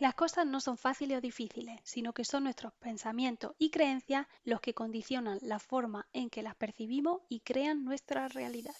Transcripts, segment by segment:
Las cosas no son fáciles o difíciles, sino que son nuestros pensamientos y creencias los que condicionan la forma en que las percibimos y crean nuestra realidad.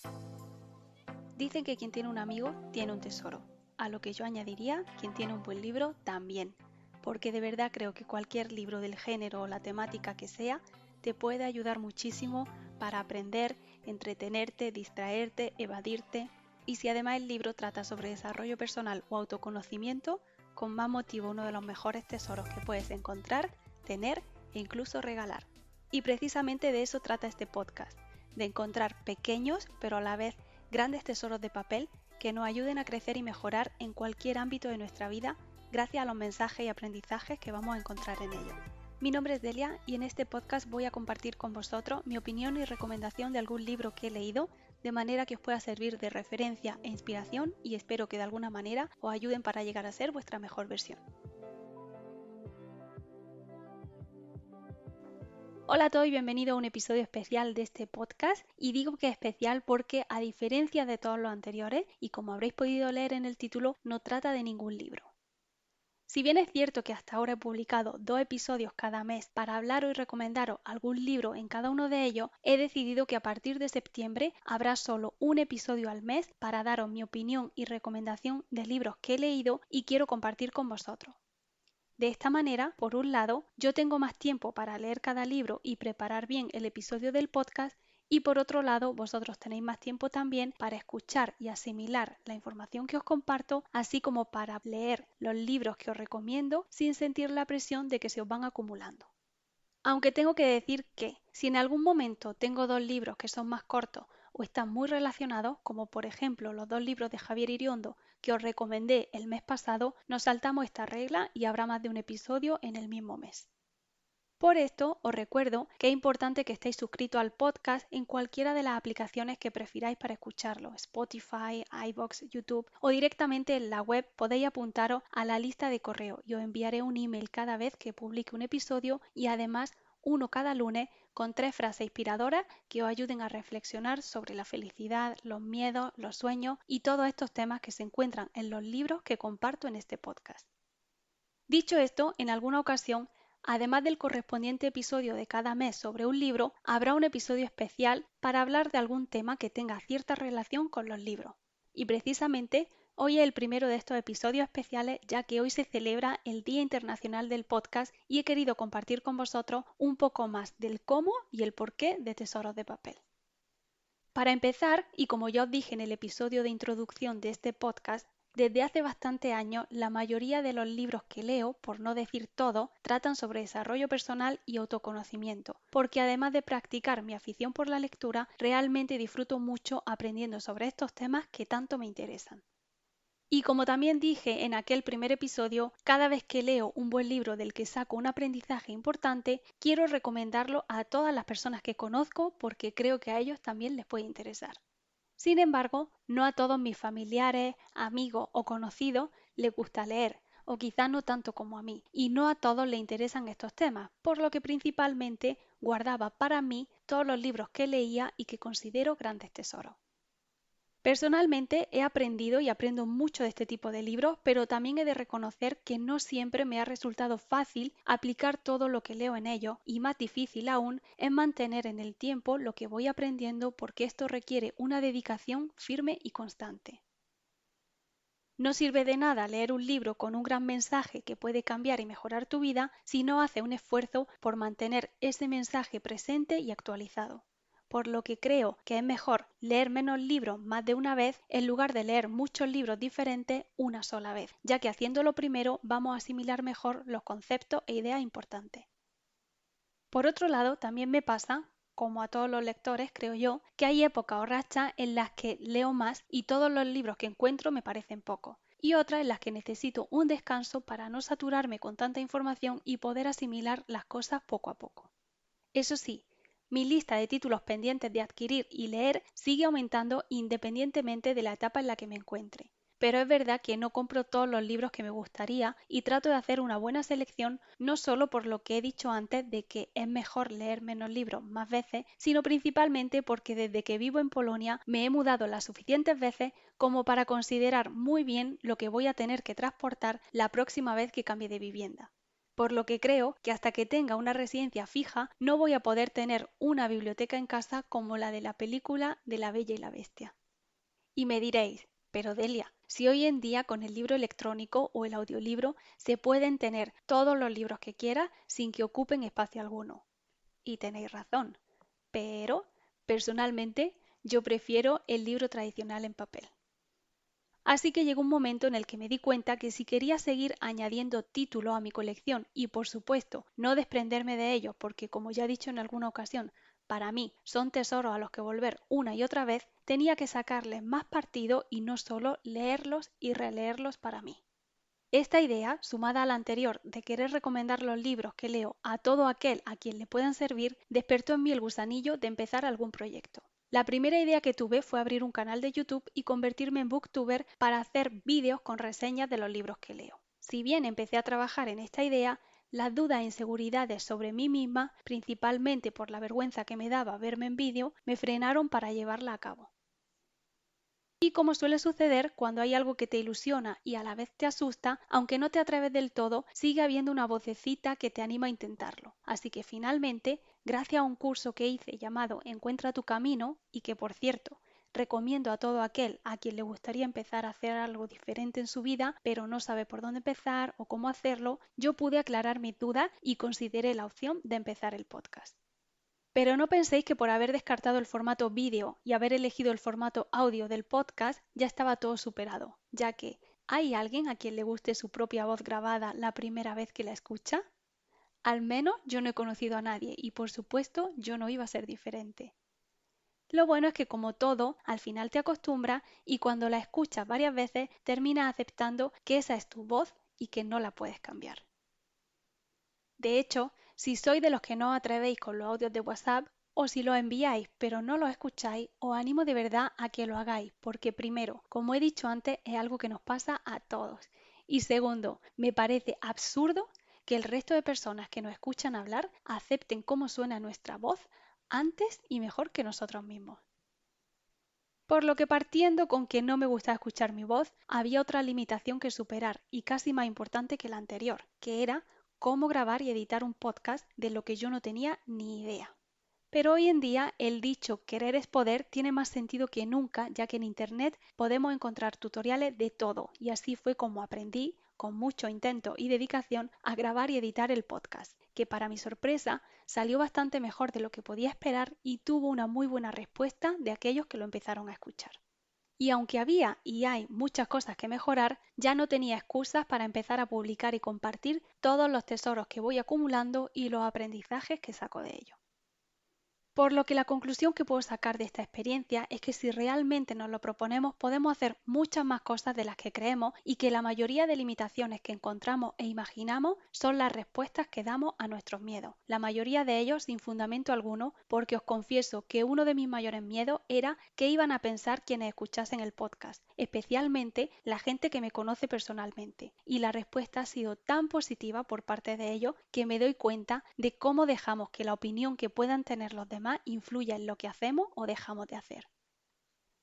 Dicen que quien tiene un amigo tiene un tesoro, a lo que yo añadiría quien tiene un buen libro también, porque de verdad creo que cualquier libro del género o la temática que sea te puede ayudar muchísimo para aprender, entretenerte, distraerte, evadirte. Y si además el libro trata sobre desarrollo personal o autoconocimiento, con más motivo uno de los mejores tesoros que puedes encontrar, tener e incluso regalar. Y precisamente de eso trata este podcast, de encontrar pequeños pero a la vez grandes tesoros de papel que nos ayuden a crecer y mejorar en cualquier ámbito de nuestra vida gracias a los mensajes y aprendizajes que vamos a encontrar en ellos. Mi nombre es Delia y en este podcast voy a compartir con vosotros mi opinión y recomendación de algún libro que he leído, de manera que os pueda servir de referencia e inspiración y espero que de alguna manera os ayuden para llegar a ser vuestra mejor versión. Hola a todos y bienvenidos a un episodio especial de este podcast, y digo que es especial porque a diferencia de todos los anteriores, y como habréis podido leer en el título, no trata de ningún libro. Si bien es cierto que hasta ahora he publicado 2 episodios cada mes para hablaros y recomendaros algún libro en cada uno de ellos, he decidido que a partir de septiembre habrá solo un episodio al mes para daros mi opinión y recomendación de libros que he leído y quiero compartir con vosotros. De esta manera, por un lado, yo tengo más tiempo para leer cada libro y preparar bien el episodio del podcast, y por otro lado, vosotros tenéis más tiempo también para escuchar y asimilar la información que os comparto, así como para leer los libros que os recomiendo sin sentir la presión de que se os van acumulando. Aunque tengo que decir que, si en algún momento tengo 2 libros que son más cortos o están muy relacionados, como por ejemplo los 2 libros de Javier Iriondo que os recomendé el mes pasado, nos saltamos esta regla y habrá más de un episodio en el mismo mes. Por esto, os recuerdo que es importante que estéis suscritos al podcast en cualquiera de las aplicaciones que prefiráis para escucharlo, Spotify, iVoox, YouTube, o directamente en la web podéis apuntaros a la lista de correo y os enviaré un email cada vez que publique un episodio, y además uno cada lunes con 3 frases inspiradoras que os ayuden a reflexionar sobre la felicidad, los miedos, los sueños y todos estos temas que se encuentran en los libros que comparto en este podcast. Dicho esto, en alguna ocasión, además del correspondiente episodio de cada mes sobre un libro, habrá un episodio especial para hablar de algún tema que tenga cierta relación con los libros. Y precisamente hoy es el primero de estos episodios especiales, ya que hoy se celebra el Día Internacional del Podcast y he querido compartir con vosotros un poco más del cómo y el porqué de Tesoros de Papel. Para empezar, y como ya os dije en el episodio de introducción de este podcast, desde hace bastante años la mayoría de los libros que leo, por no decir todo, tratan sobre desarrollo personal y autoconocimiento, porque además de practicar mi afición por la lectura, realmente disfruto mucho aprendiendo sobre estos temas que tanto me interesan. Y como también dije en aquel primer episodio, cada vez que leo un buen libro del que saco un aprendizaje importante, quiero recomendarlo a todas las personas que conozco porque creo que a ellos también les puede interesar. Sin embargo, no a todos mis familiares, amigos o conocidos les gusta leer, o quizás no tanto como a mí, y no a todos les interesan estos temas, por lo que principalmente guardaba para mí todos los libros que leía y que considero grandes tesoros. Personalmente he aprendido y aprendo mucho de este tipo de libros, pero también he de reconocer que no siempre me ha resultado fácil aplicar todo lo que leo en ellos, y más difícil aún es mantener en el tiempo lo que voy aprendiendo, porque esto requiere una dedicación firme y constante. No sirve de nada leer un libro con un gran mensaje que puede cambiar y mejorar tu vida si no haces un esfuerzo por mantener ese mensaje presente y actualizado. Por lo que creo que es mejor leer menos libros más de una vez en lugar de leer muchos libros diferentes una sola vez, ya que haciéndolo primero vamos a asimilar mejor los conceptos e ideas importantes. Por otro lado, también me pasa, como a todos los lectores creo yo, que hay épocas o rachas en las que leo más y todos los libros que encuentro me parecen pocos, y otras en las que necesito un descanso para no saturarme con tanta información y poder asimilar las cosas poco a poco. Eso sí, mi lista de títulos pendientes de adquirir y leer sigue aumentando independientemente de la etapa en la que me encuentre. pero es verdad que no compro todos los libros que me gustaría y trato de hacer una buena selección, no solo por lo que he dicho antes de que es mejor leer menos libros más veces, sino principalmente porque desde que vivo en Polonia me he mudado las suficientes veces como para considerar muy bien lo que voy a tener que transportar la próxima vez que cambie de vivienda. Por lo que creo que hasta que tenga una residencia fija no voy a poder tener una biblioteca en casa como la de la película de La Bella y la Bestia. Y me diréis, pero Delia, si hoy en día con el libro electrónico o el audiolibro se pueden tener todos los libros que quieras sin que ocupen espacio alguno. Y tenéis razón, pero personalmente yo prefiero el libro tradicional en papel. Así que llegó un momento en el que me di cuenta que si quería seguir añadiendo títulos a mi colección y por supuesto no desprenderme de ellos porque como ya he dicho en alguna ocasión, para mí son tesoros a los que volver una y otra vez, tenía que sacarles más partido y no solo leerlos y releerlos para mí. Esta idea, sumada a la anterior de querer recomendar los libros que leo a todo aquel a quien le puedan servir, despertó en mí el gusanillo de empezar algún proyecto. La primera idea que tuve fue abrir un canal de YouTube y convertirme en booktuber para hacer vídeos con reseñas de los libros que leo. Si bien empecé a trabajar en esta idea, las dudas e inseguridades sobre mí misma, principalmente por la vergüenza que me daba verme en vídeo, me frenaron para llevarla a cabo. Y como suele suceder cuando hay algo que te ilusiona y a la vez te asusta, aunque no te atreves del todo, sigue habiendo una vocecita que te anima a intentarlo. Así que finalmente, gracias a un curso que hice llamado Encuentra tu camino, y que por cierto, recomiendo a todo aquel a quien le gustaría empezar a hacer algo diferente en su vida, pero no sabe por dónde empezar o cómo hacerlo, yo pude aclarar mis dudas y consideré la opción de empezar el podcast. Pero no penséis que por haber descartado el formato vídeo y haber elegido el formato audio del podcast ya estaba todo superado, ya que ¿hay alguien a quien le guste su propia voz grabada la primera vez que la escucha? Al menos yo no he conocido a nadie y por supuesto yo no iba a ser diferente. Lo bueno es que como todo, al final te acostumbras y cuando la escuchas varias veces terminas aceptando que esa es tu voz y que no la puedes cambiar. De hecho, si sois de los que no os atrevéis con los audios de WhatsApp o si los enviáis pero no los escucháis, os animo de verdad a que lo hagáis porque primero, como he dicho antes, es algo que nos pasa a todos. Y segundo, me parece absurdo que el resto de personas que nos escuchan hablar acepten cómo suena nuestra voz antes y mejor que nosotros mismos. Por lo que partiendo con que no me gustaba escuchar mi voz, había otra limitación que superar y casi más importante que la anterior, que era cómo grabar y editar un podcast de lo que yo no tenía ni idea. Pero hoy en día el dicho querer es poder tiene más sentido que nunca, ya que en Internet podemos encontrar tutoriales de todo y así fue como aprendí, con mucho intento y dedicación, a grabar y editar el podcast, que para mi sorpresa salió bastante mejor de lo que podía esperar y tuvo una muy buena respuesta de aquellos que lo empezaron a escuchar. Y aunque había y hay muchas cosas que mejorar, ya no tenía excusas para empezar a publicar y compartir todos los tesoros que voy acumulando y los aprendizajes que saco de ello. Por lo que la conclusión que puedo sacar de esta experiencia es que si realmente nos lo proponemos podemos hacer muchas más cosas de las que creemos y que la mayoría de limitaciones que encontramos e imaginamos son las respuestas que damos a nuestros miedos, la mayoría de ellos sin fundamento alguno, porque os confieso que uno de mis mayores miedos era qué iban a pensar quienes escuchasen el podcast, especialmente la gente que me conoce personalmente, y la respuesta ha sido tan positiva por parte de ellos que me doy cuenta de cómo dejamos que la opinión que puedan tener los demás influya en lo que hacemos o dejamos de hacer.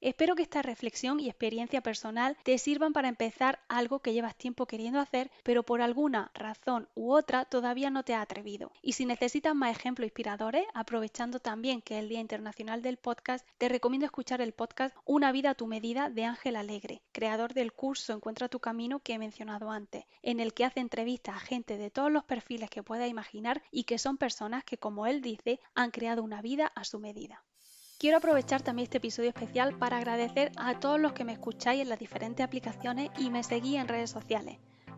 Espero que esta reflexión y experiencia personal te sirvan para empezar algo que llevas tiempo queriendo hacer, pero por alguna razón u otra todavía no te has atrevido. Y si necesitas más ejemplos inspiradores, aprovechando también que es el Día Internacional del Podcast, te recomiendo escuchar el podcast Una vida a tu medida de Ángel Alegre, creador del curso Encuentra tu camino que he mencionado antes, en el que hace entrevistas a gente de todos los perfiles que puedas imaginar y que son personas que, como él dice, han creado una vida a su medida. Quiero aprovechar también este episodio especial para agradecer a todos los que me escucháis en las diferentes aplicaciones y me seguís en redes sociales.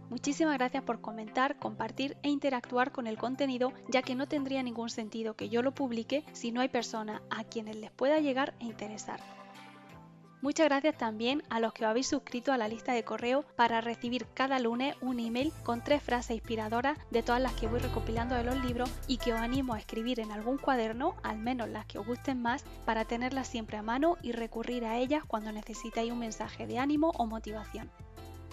Muchísimas gracias por comentar, compartir e interactuar con el contenido, ya que no tendría ningún sentido que yo lo publique si no hay personas a quienes les pueda llegar e interesar. Muchas gracias también a los que os habéis suscrito a la lista de correo para recibir cada lunes un email con 3 frases inspiradoras de todas las que voy recopilando de los libros y que os animo a escribir en algún cuaderno, al menos las que os gusten más, para tenerlas siempre a mano y recurrir a ellas cuando necesitáis un mensaje de ánimo o motivación.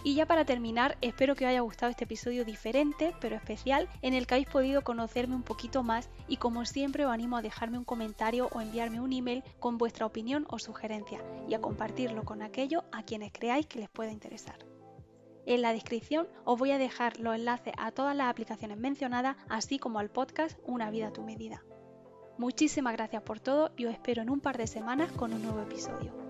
Y ya para terminar, espero que os haya gustado este episodio diferente, pero especial, en el que habéis podido conocerme un poquito más y como siempre os animo a dejarme un comentario o enviarme un email con vuestra opinión o sugerencia y a compartirlo con aquellos a quienes creáis que les pueda interesar. En la descripción os voy a dejar los enlaces a todas las aplicaciones mencionadas, así como al podcast Una vida a tu medida. Muchísimas gracias por todo y os espero en un par de semanas con un nuevo episodio.